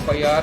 FIR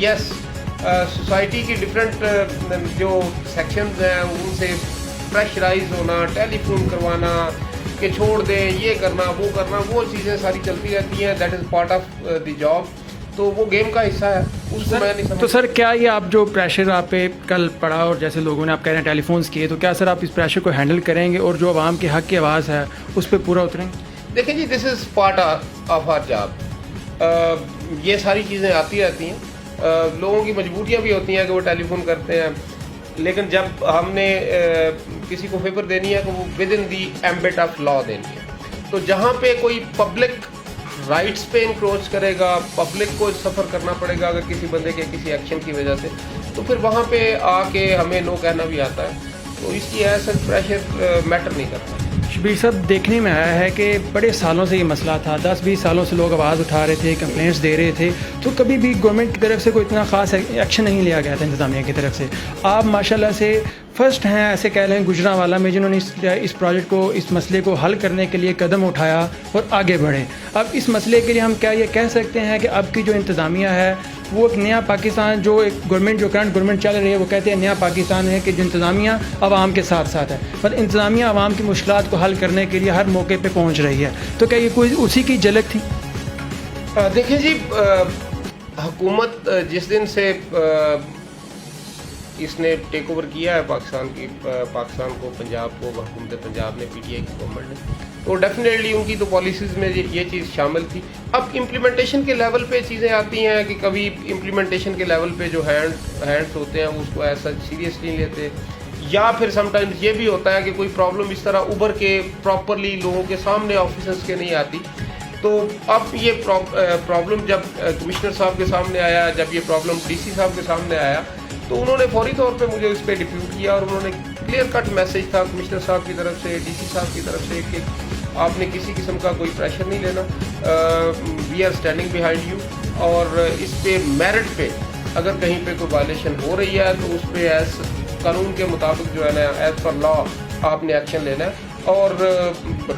یس society کی different جو sections ہیں ان سے پریشرائز ہونا, ٹیلی فون کروانا کہ چھوڑ دیں, یہ کرنا وہ کرنا, وہ چیزیں ساری چلتی رہتی ہیں. That is part of the job. تو وہ گیم کا حصہ ہے, اس کو میں نہیں سمجھتا. تو سر کیا یہ آپ جو پریشر آپ پہ کل پڑا اور جیسے لوگوں نے آپ کہہ رہے ہیں ٹیلی فونس کیے, تو کیا سر آپ اس پریشر کو ہینڈل کریں گے اور جو عوام کے حق کی آواز ہے اس پہ پورا اتریں گے؟ دیکھیں جی, this is part of our job. یہ ساری چیزیں آتی رہتی ہیں. لوگوں کی مجبوریاں بھی ہوتی ہیں کہ وہ ٹیلی فون کرتے ہیں, لیکن جب ہم نے کسی کو فیور دینی ہے تو وہ with in the ambit of law دینی ہے. تو جہاں پہ کوئی پبلک رائٹس پہ انکروچ کرے گا, پبلک کو سفر کرنا پڑے گا اگر کسی بندے کے کسی ایکشن کی وجہ سے, تو پھر وہاں پہ آ کے ہمیں نو کہنا بھی آتا ہے. تو اس کی ایسا پریشر میٹر نہیں کرتا. شبیر صاحب, دیکھنے میں آیا ہے کہ بڑے سالوں سے یہ مسئلہ تھا, 10-20 سالوں سے لوگ آواز اٹھا رہے تھے, کمپلینٹس دے رہے تھے, تو کبھی بھی گورنمنٹ کی طرف سے کوئی اتنا خاص ایکشن نہیں لیا گیا تھا انتظامیہ کی طرف سے. آپ ماشاءاللہ سے فرسٹ ہیں ایسے کہہ لیں گجرانوالہ میں جنہوں نے اس پروجیکٹ کو, اس مسئلے کو حل کرنے کے لیے قدم اٹھایا اور آگے بڑھے. اب اس مسئلے کے لیے ہم کیا یہ کہہ سکتے ہیں کہ اب کی جو انتظامیہ ہے وہ ایک نیا پاکستان, جو ایک گورنمنٹ جو کرنٹ گورنمنٹ چل رہی ہے وہ کہتے ہیں نیا پاکستان ہے کہ جو انتظامیہ عوام کے ساتھ ساتھ ہے, پر انتظامیہ عوام کی مشکلات کو حل کرنے کے لیے ہر موقع پہ پہنچ رہی ہے. تو کیا یہ کوئی اسی کی جھلک تھی؟ دیکھیں جی, حکومت جس دن سے اس نے ٹیک اوور کیا ہے پاکستان کو, پنجاب کو, حکومت پنجاب نے, پی ٹی آئی کی گورنمنٹ نے, تو ڈیفینیٹلی ان کی تو پالیسیز میں یہ چیز شامل تھی. اب امپلیمنٹیشن کے لیول پہ چیزیں آتی ہیں کہ کبھی امپلیمنٹیشن کے لیول پہ جو ہینڈس ہوتے ہیں اس کو ایسا سیریسلی نہیں لیتے, یا پھر سم ٹائمز یہ بھی ہوتا ہے کہ کوئی پرابلم اس طرح ابھر کے پراپرلی لوگوں کے سامنے آفیسرس کے نہیں آتی. تو اب یہ پرابلم جب کمشنر صاحب کے سامنے آیا, جب یہ پرابلم ڈی سی صاحب کے سامنے آیا, تو انہوں نے فوری طور پہ مجھے اس پہ ڈپیوٹ کیا, اور انہوں نے کلیئر کٹ میسج تھا کمشنر صاحب کی طرف سے, ڈی سی صاحب کی طرف سے, کہ آپ نے کسی قسم کا کوئی پریشر نہیں لینا, we are standing behind you, اور اس پہ میرٹ پہ اگر کہیں پہ کوئی وائلیشن ہو رہی ہے تو اس پہ ایز قانون کے مطابق جو ہے نا, ایز پر لا آپ نے ایکشن لینا ہے. اور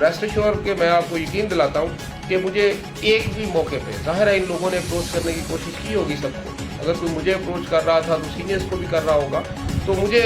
ریسٹ ایشور کہ میں آپ کو یقین دلاتا ہوں کہ مجھے ایک بھی موقع پہ, ظاہر ہے ان لوگوں نے اپروچ کرنے کی کوشش کی ہوگی سب کو, اگر کوئی مجھے اپروچ کر رہا تھا تو سینئرس کو بھی کر رہا ہوگا, تو مجھے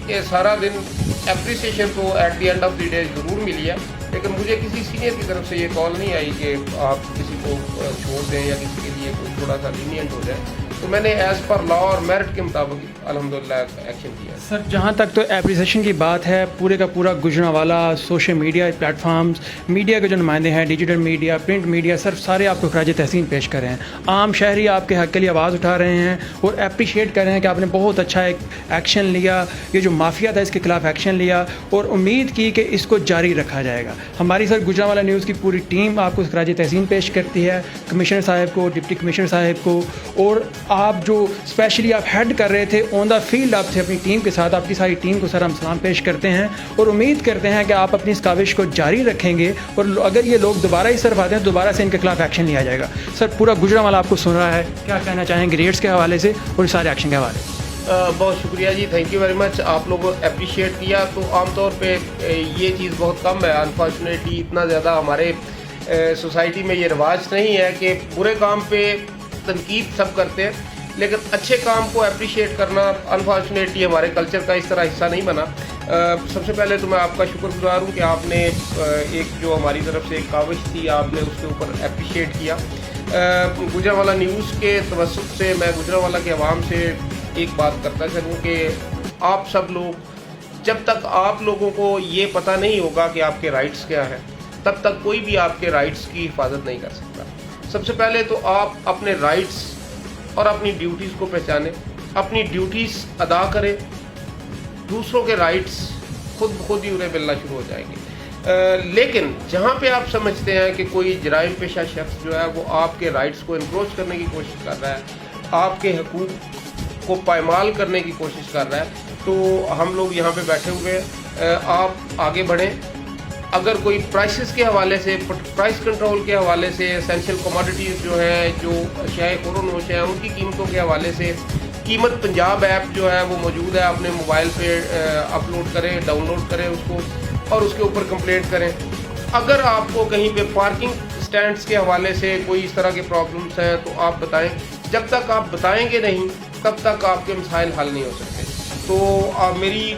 یہ سارا دن اپریسیشن تو at the end of the day ضرور ملی ہے, لیکن مجھے کسی سینئر کی طرف سے یہ کال نہیں آئی کہ آپ کسی کو چھوڑ دیں یا کسی کے لیے کوئی تھوڑا سا لینینٹ ہو جائے. تو میں نے ایز پر لا اور میرٹ کے مطابق الحمدللہ ایکشن کیا. سر جہاں تک تو اپریسیشن کی بات ہے, پورے کا پورا Gujranwala social media platforms, media کے جو نمائندے ہیں, digital media, print media, sir سارے آپ کو خراج تحسین پیش کر رہے ہیں. عام شہری آپ کے حق کے لیے آواز اٹھا رہے ہیں اور اپریشیٹ کر رہے ہیں کہ آپ نے بہت اچھا ایک ایکشن لیا, یہ جو مافیا تھا اس کے خلاف ایکشن لیا, اور امید کی کہ اس کو جاری رکھا جائے گا. ہماری سر گجرانوالہ نیوز کی پوری ٹیم آپ کو خراج تحسین پیش کرتی ہے, کمشنر صاحب کو, ڈپٹی کمشنر صاحب کو, اور آپ جو اسپیشلی آپ ہیڈ کر رہے تھے آن دا فیلڈ, آپ تھے اپنی ٹیم کے ساتھ, آپ کی ساری ٹیم کو سر ہم سلام پیش کرتے ہیں اور امید کرتے ہیں کہ آپ اپنی اس کاوش کو جاری رکھیں گے, اور اگر یہ لوگ دوبارہ اس طرف آتے ہیں تو دوبارہ سے ان کے خلاف ایکشن لیا جائے گا. سر پورا گجرانوالہ آپ کو سن رہا ہے, کیا کہنا چاہیں گے ریٹس کے حوالے سے اور اس سارے ایکشن کے حوالے سے؟ بہت شکریہ جی, تھینک یو ویری مچ. آپ لوگوں کو اپریشیٹ کیا. تو عام طور پہ یہ چیز بہت کم ہے, انفارچونیٹلی اتنا زیادہ ہمارے سوسائٹی میں یہ رواج نہیں ہے کہ برے کام پہ تنقید سب کرتے ہیں, لیکن اچھے کام کو اپریشیٹ کرنا انفارچونیٹلی ہمارے کلچر کا اس طرح حصہ نہیں بنا. سب سے پہلے تو میں آپ کا شکر گزار ہوں کہ آپ نے ایک جو ہماری طرف سے ایک کاوش تھی آپ نے اس کے اوپر اپریشیٹ کیا. گجرانوالہ نیوز کے توسط سے میں گجرانوالہ کے عوام سے ایک بات کرتا چلوں کہ آپ سب لوگ, جب تک آپ لوگوں کو یہ پتہ نہیں ہوگا کہ آپ کے رائٹس کیا ہیں, تب تک کوئی بھی آپ کے رائٹس کی حفاظت نہیں کر سکتا. سب سے پہلے تو آپ اپنے رائٹس اور اپنی ڈیوٹیز کو پہچانیں, اپنی ڈیوٹیز ادا کریں, دوسروں کے رائٹس خود بخود ہی انہیں ملنا شروع ہو جائیں گے. لیکن جہاں پہ آپ سمجھتے ہیں کہ کوئی جرائم پیشہ شخص جو ہے وہ آپ کے رائٹس کو انکروچ کرنے کی کوشش کر رہا ہے, آپ کے حقوق کو پائمال کرنے کی کوشش کر رہا ہے, تو ہم لوگ یہاں پہ بیٹھے ہوئے ہیں, آپ آگے بڑھیں. اگر کوئی پرائسز کے حوالے سے, پرائس کنٹرول کے حوالے سے, اسینشیل کموڈیٹیز جو ہیں, جو اشیاء خوردونوش ہیں, ان کی قیمتوں کے حوالے سے, قیمت پنجاب ایپ جو ہے وہ موجود ہے, اپنے موبائل پہ اپلوڈ کریں, ڈاؤن لوڈ کریں اس کو, اور اس کے اوپر کمپلینٹ کریں. اگر آپ کو کہیں پہ پارکنگ اسٹینڈس کے حوالے سے کوئی اس طرح کے پرابلمس ہیں تو آپ بتائیں. جب تک آپ بتائیں گے نہیں تب تک آپ کے مسائل حل نہیں ہو سکتے. تو میری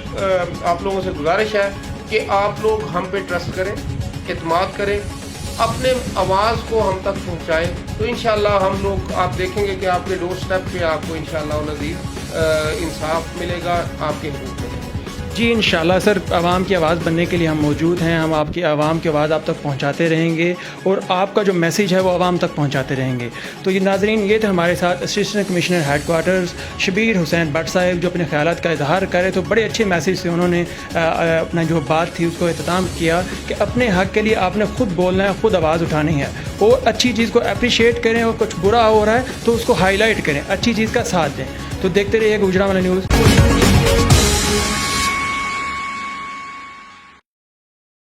آپ لوگوں سے گزارش ہے کہ آپ لوگ ہم پہ ٹرسٹ کریں, اعتماد کریں, اپنے آواز کو ہم تک پہنچائیں, تو انشاءاللہ ہم لوگ آپ دیکھیں گے کہ آپ کے ڈور سٹیپ پہ آپ کو انشاءاللہ نزید انصاف ملے گا, آپ کے حقوق ملیں گے. جی انشاءاللہ سر, عوام کی آواز بننے کے لیے ہم موجود ہیں. ہم آپ کی عوام کی آواز آپ تک پہنچاتے رہیں گے اور آپ کا جو میسیج ہے وہ عوام تک پہنچاتے رہیں گے. تو یہ ناظرین, یہ تھے ہمارے ساتھ assistant commissioner headquarters Shabbir Hussain Butt sahab, جو اپنے خیالات کا اظہار کر رہے. تو بڑے اچھے میسیج سے انہوں نے اپنا جو بات تھی اس کو اختتام کیا کہ اپنے حق کے لیے آپ نے خود بولنا ہے, خود آواز اٹھانی ہے, اور اچھی چیز کو اپریشیٹ کریں, اور کچھ برا ہو رہا ہے تو اس کو ہائی لائٹ کریں, اچھی چیز کا ساتھ دیں. تو دیکھتے رہیے گجرانوالا نیوز.